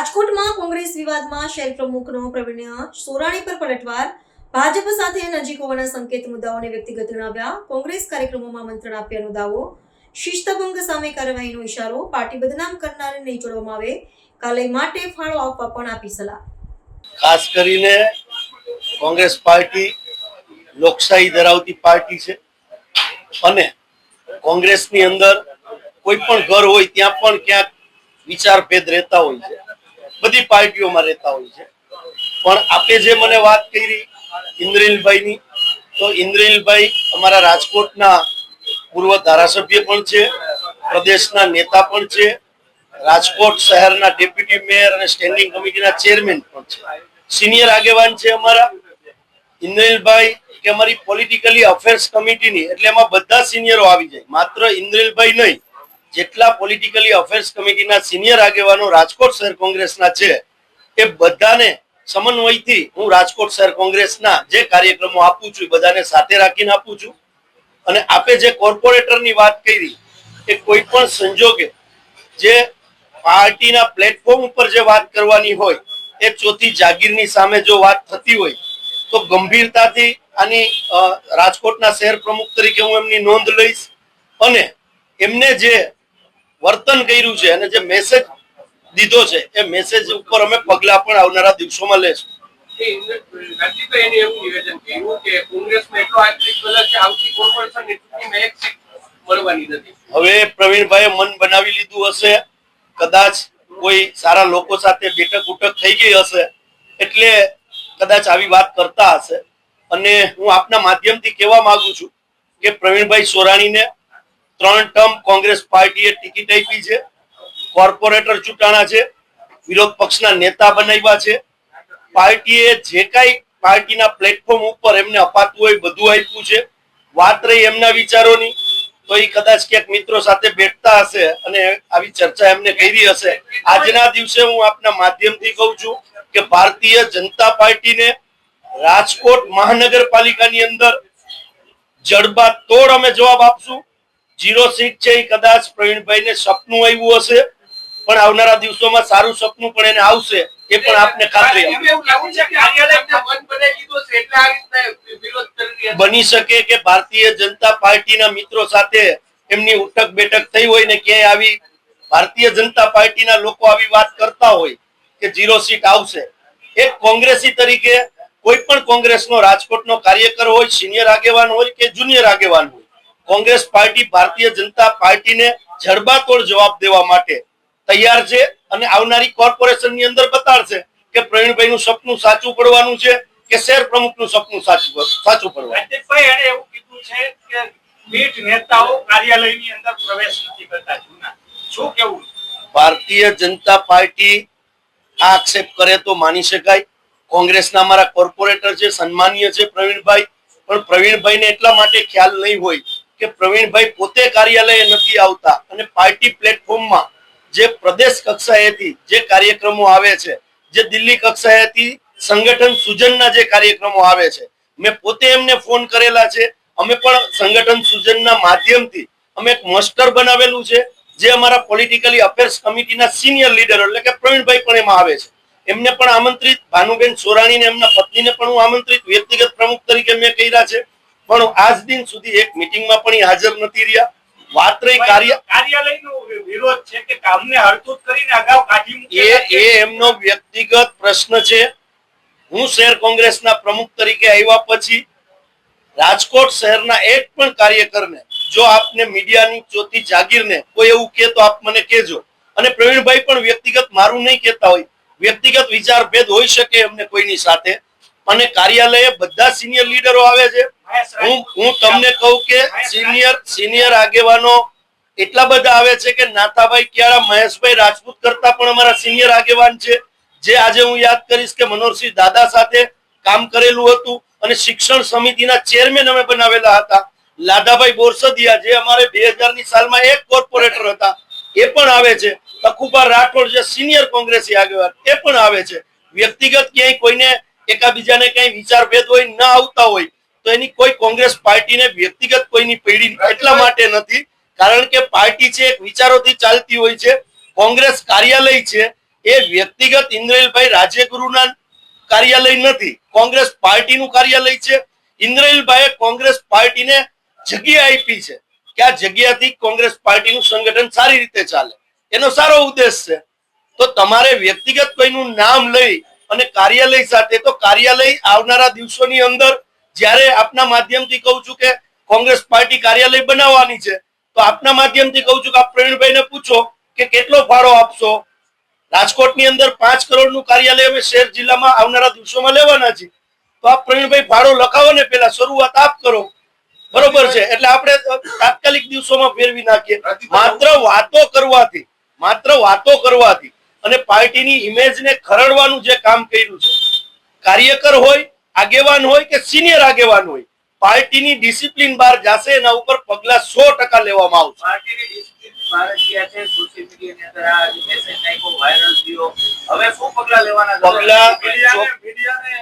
રાજકોટમાં કોંગ્રેસ વિવાદમાં શહેર પ્રમુખનો પ્રવીણ સોરાણી પર પલટવાર, ભાજપ સાથે નજીક હોવાના સંકેત, મુદ્દાઓને વ્યક્તિગત ગણાવ્યા, કોંગ્રેસ કાર્યક્રમોમાં આમંત્રણ આપ્યાનો દાવો, શિસ્તભંગ સામે કાર્યવાહીનો ઇશારો, પાર્ટી બદનામ કરનારને નહીં છોડવામાં આવે, કાલે માટે ફાળો આપવા પણ આપી સલાહ। ખાસ કરીને કોંગ્રેસ પાર્ટી લોકશાહી ધરાવતી પાર્ટી છે અને કોંગ્રેસની અંદર કોઈ પણ ઘર હોય ત્યાં પણ ક્યાંક વિચારભેદ રહેતા હોય છે, બધી પાર્ટીઓમાં રહેતા હોય છે। પણ આપે જે મને વાત કરી ઇન્દ્રિલભાઈની, તો ઇન્દ્રિલભાઈ અમારા રાજકોટના પૂર્વ ધારાસભ્ય પણ છે, પ્રદેશના નેતા પણ છે, રાજકોટ શહેરના ડેપ્યુટી મેયર અને સ્ટેન્ડિંગ કમિટીના ચેરમેન પણ છે, સિનિયર આગેવાન છે અમારા ઇન્દ્રિલભાઈ કે અમારી પોલિટિકલી અફેર્સ કમિટીની, એટલે એમાં બધા સિનિયરો આવી જાય, માત્ર ઇન્દ્રિલભાઈ નહીં, જેટલા પોલિટિકલી અફેર્સ કમિટીના સિનિયર આગેવાનો રાજકોટ શહેર કોંગ્રેસના છે એ બધાને સમન્વયથી હું રાજકોટ શહેર કોંગ્રેસના જે કાર્યક્રમો આપું છું બધાને સાથે રાખીને આપું છું। અને આપે જે કોર્પોરેટરની વાત કરી એ કોઈ પણ સંજોગે જે પાર્ટીના પ્લેટફોર્મ ઉપર જે વાત કરવાની હોય એ ચોથી જાગીરની સામે જો વાત થતી હોય તો ગંભીરતાથી આની રાજકોટના શહેર પ્રમુખ તરીકે હું એમની નોંધ લઈશ અને એમને જે વર્તન કર્યું છે અને જે મેસેજ દીધો છે એ મેસેજ ઉપર અમે પગલા પણ આવનારા દિવસોમાં લેશું। હવે પ્રવીણભાઈએ મન બનાવી લીધું હશે, કદાચ કોઈ સારા લોકો સાથે બેઠક ઉઠક થઈ ગઈ હશે એટલે કદાચ આવી વાત કરતા હશે। અને હું આપના માધ્યમથી કહેવા માંગુ છું કે પ્રવીણભાઈ સોરાણીને 3 ટર્મ કોંગ્રેસ પાર્ટીએ ટિકિટ આપી છે, કોર્પોરેટર ચૂંટાણા છે, વિરોધ પક્ષના નેતા બનાવ્યા છે, પાર્ટીએ જે કાંઈ પાર્ટીના પ્લેટફોર્મ ઉપર એમને અપાતું હોય બધું આપ્યું છે। વાત રહી એમના વિચારોની તો એ કદાચ ક્યાંક મિત્રો સાથે બેઠતા હશે અને આવી ચર્ચા એમને કરી હશે। આજના દિવસે હું આપના માધ્યમથી કહું છું કે ભારતીય જનતા પાર્ટીને રાજકોટ મહાનગરપાલિકાની અંદર જડબાતોડ અમે જવાબ આપશું। 0 સીટ છે એ કદાચ પ્રવીણભાઈને સપનું આવ્યું હશે પણ આવનારા દિવસોમાં સારું સપનું પણ એને આવશે એ પણ આપને ખાતરી બની શકે કે ભારતીય જનતા પાર્ટીના મિત્રો સાથે એમની ઉઠક બેઠક થઈ હોય ને ક્યાંય આવી ભારતીય જનતા પાર્ટીના લોકો આવી વાત કરતા હોય કે 0 સીટ આવશે। એક કોંગ્રેસી તરીકે કોઈ પણ કોંગ્રેસનો રાજકોટનો કાર્યકર હોય, સિનિયર આગેવાન હોય કે જુનિયર આગેવાન હોય, કોંગ્રેસ પાર્ટી ભારતીય જનતા પાર્ટીને જડબાતોડ જવાબ દેવા માટે તૈયાર છે અને આવનારી કોર્પોરેશનની અંદર બતાડશે કે પ્રવીણભાઈનું સપનું સાચું પડવાનું છે કે શહેર પ્રમુખનું સપનું સાચું પડવાનું। એને એવું કીધું છે કે પીઠ નેતાઓ કાર્યાલયની અંદર પ્રવેશ નથી કરતા, શું કેવું? ભારતીય જનતા પાર્ટી આક્ષેપ કરે તો માની શકાય, કોંગ્રેસના અમારા કોર્પોરેટર છે, સન્માનીય છે પ્રવીણભાઈ, પણ પ્રવીણભાઈને એટલા માટે ખ્યાલ નહીં હોય કે પ્રવીણભાઈ પોતે કાર્યાલયે નથી આવતા અને પાર્ટી પ્લેટફોર્મમાં જે પ્રદેશ કક્ષાએથી જે કાર્યક્રમો આવે છે, જે દિલ્હી કક્ષાએથી સંગઠન સુજનના જે કાર્યક્રમો આવે છે, મેં પોતે એમને ફોન કરેલા છે। અમે પણ સંગઠન સુજનના માધ્યમથી અમે એક મસ્ટર બનાવેલું છે જે અમારા પોલિટિકલી અફેર્સ કમિટીના સિનિયર લીડરો એટલે કે પ્રવીણભાઈ પણ એમાં આવે છે, એમને પણ આમંત્રિત, ભાનુબેન સોરાણીને એમના પત્નીને પણ હું આમંત્રિત વ્યક્તિગત પ્રમુખ તરીકે મેં કર્યા છે, પણ આજ દિન સુધી એક મીટિંગમાં પણ હાજર નથી રહ્યા। વાત રહી કાર્યાલયનો વિરોધ છે કે કામને હળતું કરીને અગાઉ કાઢી મૂકે, એ એમનો વ્યક્તિગત પ્રશ્ન છે। હું શહેર કોંગ્રેસના પ્રમુખ તરીકે આવ્યા પછી રાજકોટ શહેરના એક પણ કાર્યકરને જો આપને મીડિયાની ચોથી જાગીરને કોઈ એવું કહે તો આપ મને કહેજો। અને પ્રવીણભાઈ પણ વ્યક્તિગત મારું નહીં કહેતા હોય, વ્યક્તિગત વિચારભેદ હોઈ શકે એમને કોઈની સાથે, અને કાર્યાલયે બધા સિનિયર લીડરો આવે છે। હું તમને કહું કે સિનિયર આગેવાનો એટલા બધા આવે છે કે નાથાભાઈ ક્યારા, મહેશભાઈ રાજપૂત કરતા પણ અમારા સિનિયર આગેવાન છે, જે આજે હું યાદ કરીશ કે મનોહરસિંહ દાદા સાથે કામ કરેલું હતું અને શિક્ષણ સમિતિના ચેરમેન અમે બનાવેલા હતા। લાદાભાઈ બોરસદિયા જે અમારે 2000ની સાલમાં એક કોર્પોરેટર હતા એ પણ આવે છે। તકુબા રાઠોડ જે સિનિયર કોંગ્રેસી આગેવાન એ પણ આવે છે। વ્યક્તિગત ક્યાંય કોઈને એકાબીજાને કઈ વિચારભેદ હોય ન આવતા હોય તો એની કોઈ કોંગ્રેસ પાર્ટીને વ્યક્તિગત કોઈની પીડી એટલા માટે નથી, કારણ કે પાર્ટી છે એક વિચારોથી ચાલતી હોય છે, કોંગ્રેસ કાર્યાલય છે એ વ્યક્તિગત ઇન્દ્રનીલભાઈ રાજ્યગુરુના કાર્યાલય નથી, કોંગ્રેસ પાર્ટીનું કાર્યાલય છે. ઇન્દ્રનીલભાઈએ કોંગ્રેસ પાર્ટીને જગ્યા આપી છે કે આ જગ્યાથી કોંગ્રેસ પાર્ટીનું સંગઠન સારી રીતે ચાલે, એનો સારો ઉદ્દેશ છે. તો તમારે વ્યક્તિગત કોઈનું નામ લઈ અને કાર્યાલય સાથે, તો કાર્યાલય આવનારા દિવસોની અંદર જ્યારે આપના માધ્યમથી કહું છું કે કોંગ્રેસ પાર્ટી કાર્યાલય બનાવવાની છે, તો આપના માધ્યમથી કહું છું કે આપ પ્રવીણભાઈને પૂછો કે કેટલો ફાળો આપશો. રાજકોટની અંદર 5 કરોડનું કાર્યાલય અમે શહેર જિલ્લામાં આવનારા દિવસોમાં લેવાના છીએ. તો આપ પ્રવીણભાઈ ફાળો લખાવો ને, પેલા શરૂઆત આપ કરો. બરોબર છે, એટલે આપણે તાત્કાલિક દિવસોમાં ફેરવી નાખીએ. માત્ર વાતો કરવાથી અને પાર્ટીની ઇમેજને ખરડવાનું જે કામ કર્યું છે, કાર્યકર હોય, આગેવાન હોય કે સિનિયર આગેવાન હોય, પાર્ટીની ડિસિપ્લિન બહાર જશે, એના ઉપર પગલા 100% લેવામાં આવશે. પાર્ટીની ડિસિપ્લિન ભારત ગયા છે, સોશિયલ મીડિયાની અંદર આ મેસેજ નાખ્યો, વાયરલ થયો. હવે શું પગલા લેવાના છે? મીડિયાને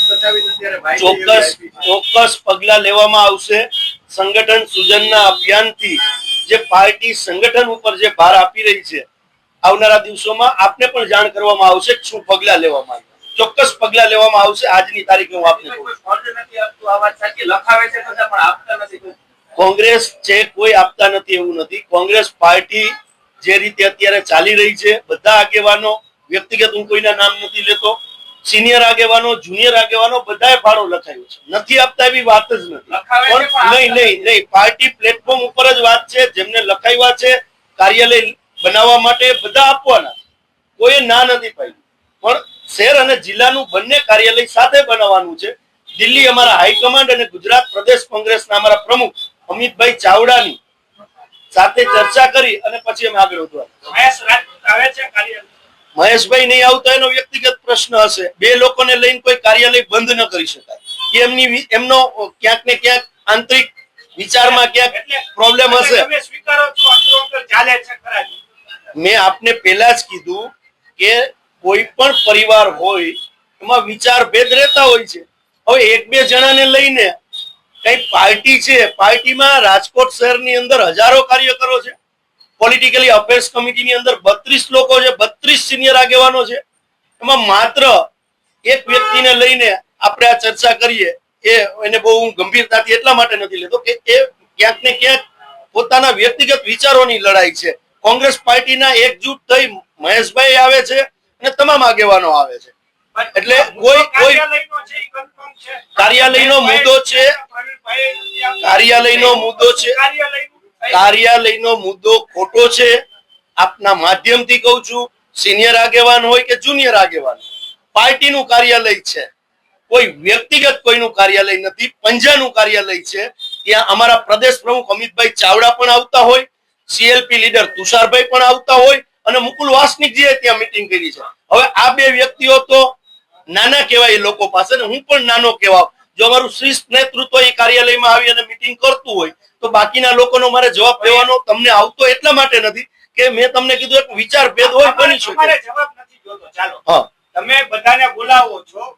બચાવીને અત્યારે ભાઈ ચોક્કસ પગલા લેવામાં આવશે. સંગઠન સૂજનના અભિયાનથી જે પાર્ટી સંગઠન ઉપર જે ભાર આપી રહી છે, આવનારા દિવસોમાં આપને પણ જાણ કરવામાં આવશે કે શું પગલા લેવામાં આવે. ચોક્કસ પગલા લેવામાં આવશે. આજની તારીખે હું આપને કહું છું. કોઈ ફંડ નથી આપતું, આ વાત સાચી. લખાવે છે બધા પણ આપતા નથી. કોંગ્રેસ છે કોઈ આપતા નથી એવું નથી. કોંગ્રેસ પાર્ટી જે રીતે અત્યારે ચાલી રહી છે, બધા આગેવાનો, વ્યક્તિગત હું કોઈના નામ નથી લેતો, સિનિયર આગેવાનો, જુનિયર આગેવાનો બધાએ ફાળો લખાયો છે. નથી આપતા એવી વાત જ નથી. નહીં, પાર્ટી પ્લેટફોર્મ ઉપર જ વાત છે. જેમને લખાવ્યા છે કાર્યાલય બનાવવા માટે બધા આપવાના, કોઈ ના નથી પાડ્યું. પણ શહેર અને જિલ્લાનું બંને કાર્યાલય સાથે બનાવવાનું છે. દિલ્હી અમારા હાઈકમાન્ડ અને ગુજરાત પ્રદેશ કોંગ્રેસના અમારા પ્રમુખ અમિતભાઈ ચાવડાની સાથે ચર્ચા કરી અને પછી અમે આગળ વધવા. મહેશ રાજપૂત આવે છે કાર્યાલય? મહેશભાઈ નહીં આવતા એનો વ્યક્તિગત પ્રશ્ન હશે. બે લોકોને લઈને કોઈ કાર્યાલય બંધ ન કરી શકાય. એમનો ક્યાંક ને ક્યાંક આંતરિક વિચારમાં ક્યાંક પ્રોબ્લેમ હશે. તમે સ્વીકારો છો અંદરો ચાલે છે ખરા? મેં આપને પહેલા જ કીધું કે કોઈ પણ પરિવાર હોય એમાં વિચાર ભેદ રહેતા હોય છે. હવે એક બે જણાને લઈને કઈ પાર્ટી છે, પાર્ટીમાં રાજકોટ શહેરની અંદર હજારો કાર્યકરો છે. પોલિટિકલી અફેર્સ કમિટીની અંદર 32 લોકો છે, 32 સિનિયર આગેવાનો છે. એમાં માત્ર એક વ્યક્તિને લઈને આપણે આ ચર્ચા કરીએ એને બહુ હું ગંભીરતાથી એટલા માટે નથી લેતો કે એ ક્યાંક ને ક્યાંક પોતાના વ્યક્તિગત વિચારોની લડાઈ છે. કોંગ્રેસ પાર્ટીના એકજૂટ થઈ મહેશભાઈ આવે છે અને તમામ આગેવાનો આવે છે. એટલે કોઈ કાર્યાલયનો મુદ્દો છે, કાર્યાલયનો મુદ્દો ખોટો છે. આપના માધ્યમથી કહું છું, સિનિયર આગેવાન હોય કે જુનિયર આગેવાન, પાર્ટીનું કાર્યાલય છે, કોઈ વ્યક્તિગત કોઈનું કાર્યાલય નથી, પંજાનું કાર્યાલય છે. ત્યાં અમારા પ્રદેશ પ્રમુખ અમિતભાઈ ચાવડા પણ આવતા હોય, સીએલપી લીડર તુષારભાઈ પણ આવતા હોય અને મુકુલ વાસનિકજીએ ત્યાં મીટિંગ કરી છે. હવે આ બે વ્યક્તિઓ તો નાના કહેવાય એ લોકો પાસે, ને હું પણ નાનો કહેવાય. જો અમારું શ્રેષ્ઠ નેતૃત્વ એ કાર્યાલયમાં આવી અને મીટિંગ કરતું હોય તો બાકીના લોકોનો મારે જવાબ દેવાનો તમને આવતો એટલા માટે નથી કે મેં તમને કીધું એક વિચાર ભેદ હોય, બની શકે. તમારે જવાબ નથી જોતો. ચાલો, હા, તમે બધાને બોલાવો છો,